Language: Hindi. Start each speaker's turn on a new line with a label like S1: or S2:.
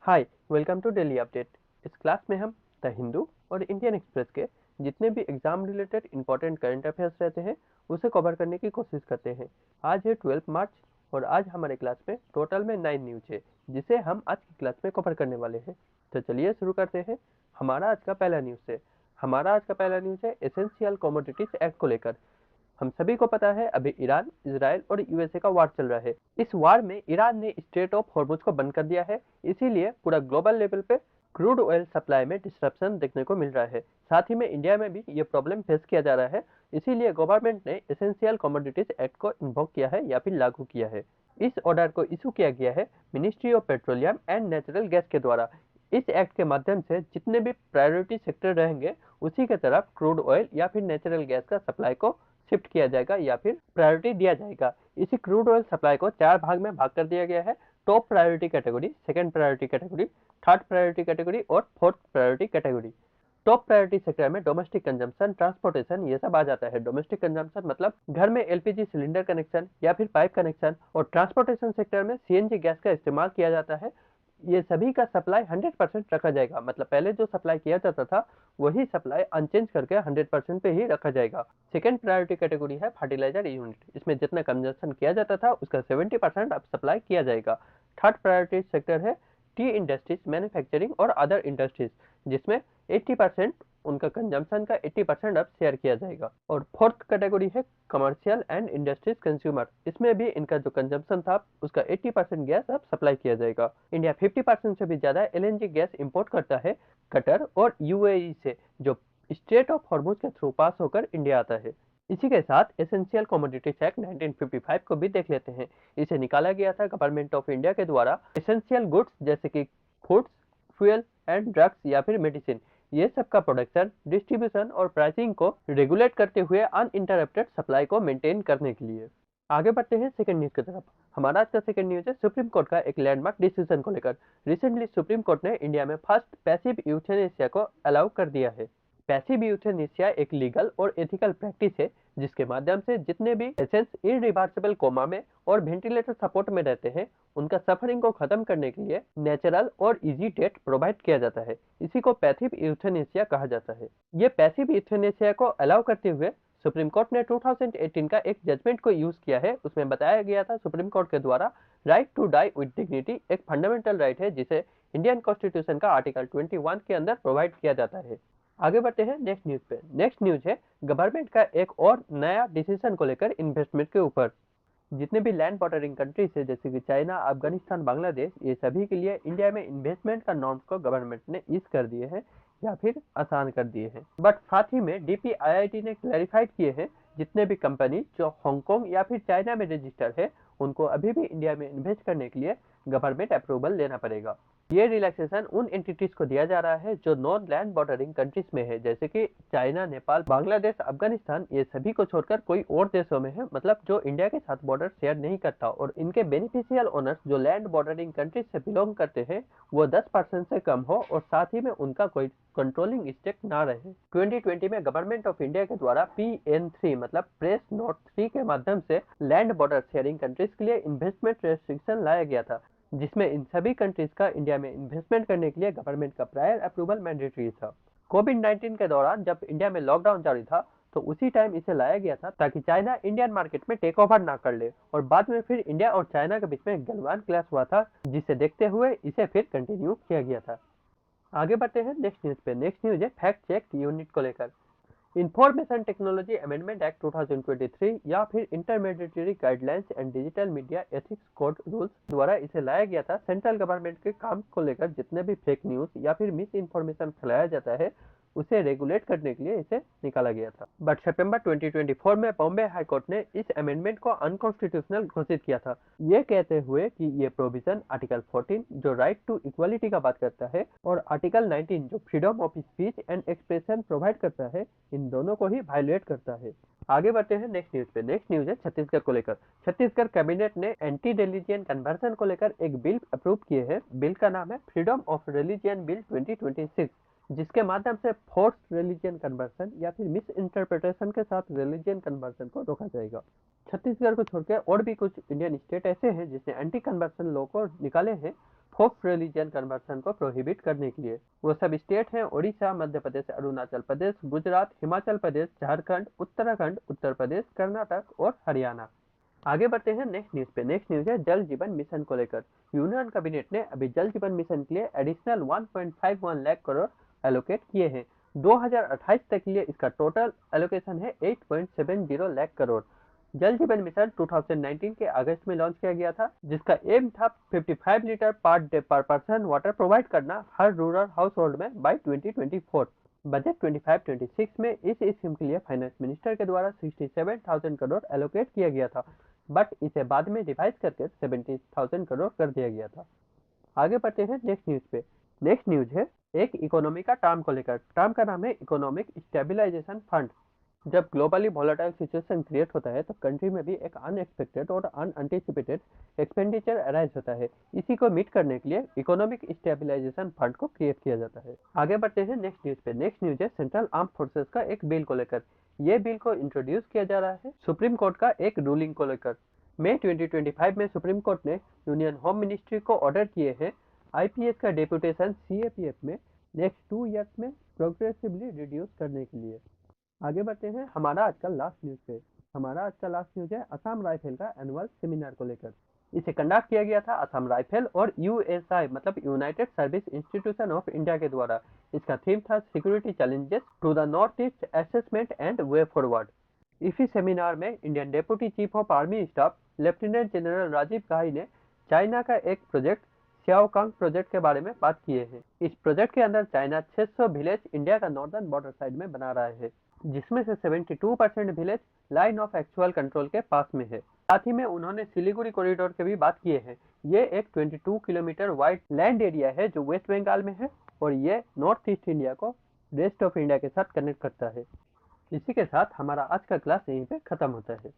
S1: Hi, welcome to daily update. इस क्लास में हम द हिंदू और इंडियन एक्सप्रेस के जितने भी exam related important current affairs रहते हैं उसे कवर करने की कोशिश करते हैं। आज है 12 मार्च और आज हमारे क्लास में टोटल में 9 न्यूज है जिसे हम आज की क्लास में कवर करने वाले हैं। तो चलिए शुरू करते हैं। हमारा आज का पहला न्यूज है एसेंशियल कमोडिटीज एक्ट को लेकर। हम सभी को पता है अभी ईरान, इजराइल और यूएसए का वार चल रहा है। इस वार में ईरान ने स्ट्रेट ऑफ हॉर्मुज को बंद कर दिया है, इसीलिए पूरा ग्लोबल लेवल पे क्रूड ऑयल सप्लाई में डिस्ट्रप्शन देखने को मिल रहा है। साथ ही में इंडिया में भी ये प्रॉब्लम फेस किया जा रहा है, इसीलिए गवर्नमेंट ने एसेंशियल कमोडिटीज एक्ट को इन्वोक किया है या फिर लागू किया है। इस ऑर्डर को इशू किया गया है ministry of petroleum and natural gas के द्वारा। इस एक्ट के माध्यम से जितने भी प्रायोरिटी सेक्टर रहेंगे उसी के तरफ क्रूड ऑयल या फिर नेचुरल गैस का सप्लाई को शिफ्ट किया जाएगा या फिर प्रायोरिटी दिया जाएगा। इसी क्रूड ऑयल सप्लाई को 4 भाग में भाग कर दिया गया है। Top priority category, second priority category, third priority category और fourth priority category. Top priority sector में डोमेस्टिक कंजम्पशन, ट्रांसपोर्टेशन ये सब आ जाता है। डोमेस्टिक कंजम्पशन मतलब घर में एलपीजी सिलेंडर कनेक्शन या फिर पाइप कनेक्शन, और ट्रांसपोर्टेशन सेक्टर में सीएनजी गैस का इस्तेमाल किया जाता है। ये सभी का सप्लाई 100% रखा जाएगा, मतलब पहले जो सप्लाई किया जाता था वही सप्लाई अनचेंज करके 100% पे ही रखा जाएगा। सेकेंड प्रायोरिटी कैटेगरी है फर्टिलाइजर यूनिट, इसमें जितना कंजम्पशन किया जाता था उसका 70% अब सप्लाई किया जाएगा। थर्ड प्रायोरिटी सेक्टर है टी इंडस्ट्रीज, मैन्युफैक्चरिंग और अदर इंडस्ट्रीज, जिसमें 80% उनका कंजम्पशन का 80% अब शेयर किया जाएगा। और फोर्थ कैटेगरी है कमर्शियल एंड इंडस्ट्रीज कंज्यूमर, इसमें भी इनका जो कंजम्पशन था उसका 80% गैस अब सप्लाई किया जाएगा। इंडिया 50% से भी ज्यादा एलएनजी गैस इंपोर्ट करता है कतर और यूएई से, जो स्ट्रेट ऑफ हॉर्मुज के थ्रू पास होकर इंडिया आता है। इसी के साथ एसेंशियल कमोडिटीज एक्ट 1955 को भी देख लेते हैं। इसे निकाला गया था गवर्नमेंट ऑफ इंडिया के द्वारा एसेंशियल गुड्स जैसे कि फूड्स, फ्यूल एंड ड्रग्स या फिर मेडिसिन, ये सब का प्रोडक्शन, डिस्ट्रीब्यूशन और प्राइसिंग को रेगुलेट करते हुए अनइंटरप्टेड सप्लाई को मेंटेन करने के लिए। आगे बढ़ते हैं सेकंड न्यूज की तरफ। हमारा आज का सेकंड न्यूज है सुप्रीम कोर्ट का एक लैंडमार्क डिसीजन को लेकर। रिसेंटली सुप्रीम कोर्ट ने इंडिया में फर्स्ट पैसिव यूथेनेसिया को अलाउ कर दिया है। पैसिव यूथेनेसिया एक लीगल और एथिकल प्रैक्टिस है जिसके माध्यम से जितने भी पेशेंट्स इरिवर्सिबल कोमा में और वेंटिलेटर सपोर्ट में रहते हैं उनका सफरिंग को खत्म करने के लिए नेचुरल और इजी डेथ प्रोवाइड किया जाता है। इसी को पैसिव यूथेनेसिया कहा जाता है। ये पैसिव यूथेनेसिया को अलाउ करते हुए सुप्रीम कोर्ट ने 2018 का एक जजमेंट को यूज किया है। उसमें बताया गया था सुप्रीम कोर्ट के द्वारा right to die with dignity एक फंडामेंटल राइट है जिसे इंडियन कॉन्स्टिट्यूशन का आर्टिकल 21 के अंदर प्रोवाइड किया जाता है। आगे बढ़ते हैं नेक्स्ट न्यूज पे। नेक्स्ट न्यूज है गवर्नमेंट का एक और नया डिसीजन को लेकर इन्वेस्टमेंट के ऊपर। जितने भी लैंड बॉर्डरिंग कंट्रीज है जैसे कि चाइना, अफगानिस्तान, बांग्लादेश, ये सभी के लिए इंडिया में इन्वेस्टमेंट का नॉर्म्स को गवर्नमेंट ने ईज कर दिए हैं या फिर आसान कर दिए हैं। बट साथ ही में डीपीआईआईटी ने क्लैरिफाइड किए हैं जितने भी कंपनी जो हांगकांग या फिर चाइना में रजिस्टर्ड है उनको अभी भी इंडिया में इन्वेस्ट करने के लिए गवर्नमेंट अप्रूवल लेना पड़ेगा। ये रिलैक्सेशन उन एंटिटीज को दिया जा रहा है जो नॉन लैंड बॉर्डरिंग कंट्रीज में है, जैसे कि चाइना, नेपाल, बांग्लादेश, अफगानिस्तान, ये सभी को छोड़कर कोई और देशों में है, मतलब जो इंडिया के साथ बॉर्डर शेयर नहीं करता और इनके बेनिफिशियल ओनर्स जो लैंड बॉर्डरिंग कंट्रीज से बिलोंग करते हैं वो 10% से कम हो और साथ ही में उनका कोई कंट्रोलिंग स्टेक ना रहे। 2020 में गवर्नमेंट ऑफ इंडिया के द्वारा PN3 मतलब प्रेस नोट 3 के माध्यम से लैंड बॉर्डर शेयरिंग कंट्रीज के लिए इन्वेस्टमेंट रेस्ट्रिक्शन लाया गया था, जिसमें इन सभी कंट्रीज का इंडिया में इन्वेस्टमेंट करने के लिए गवर्नमेंट का प्रायर अप्रूवल मैंडेटरी था। कोविड-19 के दौरान जब इंडिया में लॉकडाउन जारी था तो उसी टाइम इसे लाया गया था ताकि चाइना इंडियन मार्केट में टेक ओवर ना कर ले, और बाद में फिर इंडिया और चाइना के बीच में गलवान क्लैश हुआ था जिसे देखते हुए इसे फिर कंटिन्यू किया गया था। आगे बढ़ते हैं नेक्स्ट न्यूज पे। नेक्स्ट न्यूज है फैक्ट चेक यूनिट को लेकर। इंफॉर्मेशन टेक्नोलॉजी अमेंडमेंट एक्ट 2023 या फिर intermediary guidelines and digital media ethics code rules द्वारा इसे लाया गया था। सेंट्रल गवर्नमेंट के काम को लेकर जितने भी फेक न्यूज या फिर मिस इन्फॉर्मेशन फैलाया जाता है उसे रेगुलेट करने के लिए इसे निकाला गया था। बट सितंबर 2024 में बॉम्बे हाई कोर्ट ने इस अमेंडमेंट को अनकॉन्स्टिट्यूशनल घोषित किया था, ये कहते हुए कि ये प्रोविजन आर्टिकल 14 जो राइट टू इक्वालिटी का बात करता है और आर्टिकल 19 जो freedom of speech and expression provide करता है, इन दोनों को ही वायलेट करता है। आगे बढ़ते हैं नेक्स्ट न्यूज पे। नेक्स्ट न्यूज है छत्तीसगढ़ को लेकर। छत्तीसगढ़ कैबिनेट ने एंटी रिलीजियन कन्वर्सन को लेकर एक बिल अप्रूव किए हैं। बिल का नाम है फ्रीडम ऑफ रिलीजियन बिल 2026। जिसके माध्यम से फोर्स रिलीजियन कन्वर्सन या फिर मिस इंटरप्रिटेशन के साथ रिलीजियन कन्वर्सन को रोका जाएगा। छत्तीसगढ़ को छोड़कर और भी कुछ इंडियन स्टेट ऐसे हैं जिसने एंटी कन्वर्सन लॉ को निकाले हैं फोर्स रिलीजियन कन्वर्सन को प्रोहिबिट करने के लिए। वो सब स्टेट हैं उड़ीसा, मध्य प्रदेश, अरुणाचल प्रदेश, गुजरात, हिमाचल प्रदेश, झारखंड, उत्तराखंड, उत्तर प्रदेश, कर्नाटक और हरियाणा। आगे बढ़ते हैं नेक्स्ट न्यूज पे। नेक्स्ट न्यूज है जल जीवन मिशन को लेकर। यूनियन कैबिनेट ने अभी जल जीवन मिशन के लिए एडिशनल 1.51 लाख करोड़ एलोकेट किए हैं। 2028 तक के लिए इसका टोटल एलोकेशन है 8.70 लाख करोड़। जल जीवन मिशन 2019 के अगस्त में लॉन्च किया गया था, जिसका एम था 55 लीटर पर डे पर पर्सन वाटर प्रोवाइड करना हर रूरल हाउस होल्ड में बाय 2024। बजट 25-26 में इस स्कीम के लिए फाइनेंस मिनिस्टर के द्वारा 67,000 करोड़ एलोकेट किया गया था, बट इसे बाद में रिवाइज करके 70,000 करोड़ कर दिया गया था। आगे बढ़ते हैं नेक्स्ट न्यूज पे। नेक्स्ट न्यूज है एक इकोनॉमी का टर्म को लेकर। टर्म का नाम है इकोनॉमिक स्टेबलाइजेशन फंड। जब ग्लोबली वोलेटाइल सिचुएशन क्रिएट होता है तो कंट्री में भी एक अनएक्सपेक्टेड और अनएंटिसिपेटेड एक्सपेंडिचर अराइज होता है। इसी को मीट करने के लिए इकोनॉमिक स्टेबलाइजेशन फंड को क्रिएट किया जाता है। आगे बढ़ते हैं नेक्स्ट न्यूज पे। नेक्स्ट न्यूज है सेंट्रल आर्म फोर्सेस का एक बिल को लेकर। ये बिल को इंट्रोड्यूस किया जा रहा है सुप्रीम कोर्ट का एक रूलिंग को लेकर। मई 2025 में सुप्रीम कोर्ट ने यूनियन होम मिनिस्ट्री को ऑर्डर किए हैं आईपीएस का डेपुटेशन सीएपीएफ में नेक्स्ट 2 ईयर्स में प्रोग्रेसिवली रिड्यूस करने के लिए। आगे बढ़ते हैं हमारा आज का लास्ट न्यूज पे। हमारा आज का लास्ट न्यूज है असम राइफल का एनुअल सेमिनार को लेकर। इसे कंडक्ट किया गया था असम राइफल और यूएसआई मतलब United Service Institution of India के द्वारा। इसका थीम था security challenges to the North East assessment and way forward. इसी सेमिनार में Indian deputy chief of army staff lieutenant general Rajiv Ghai ने चाइना का एक प्रोजेक्ट श्याओकांग प्रोजेक्ट के बारे में बात किए हैं। इस प्रोजेक्ट के अंदर चाइना 600 विलेज इंडिया का नॉर्दर्न बॉर्डर साइड में बना रहा है, जिसमें से 72% village line of actual control के पास में है। साथ ही में उन्होंने सिलीगुड़ी कॉरिडोर की भी बात किए हैं। ये एक 22 किलोमीटर वाइड लैंड एरिया है जो वेस्ट बंगाल में है और ये नॉर्थ ईस्ट इंडिया को रेस्ट ऑफ इंडिया के साथ कनेक्ट करता है। इसी के साथ हमारा आज का क्लास यहीं पे खत्म होता है।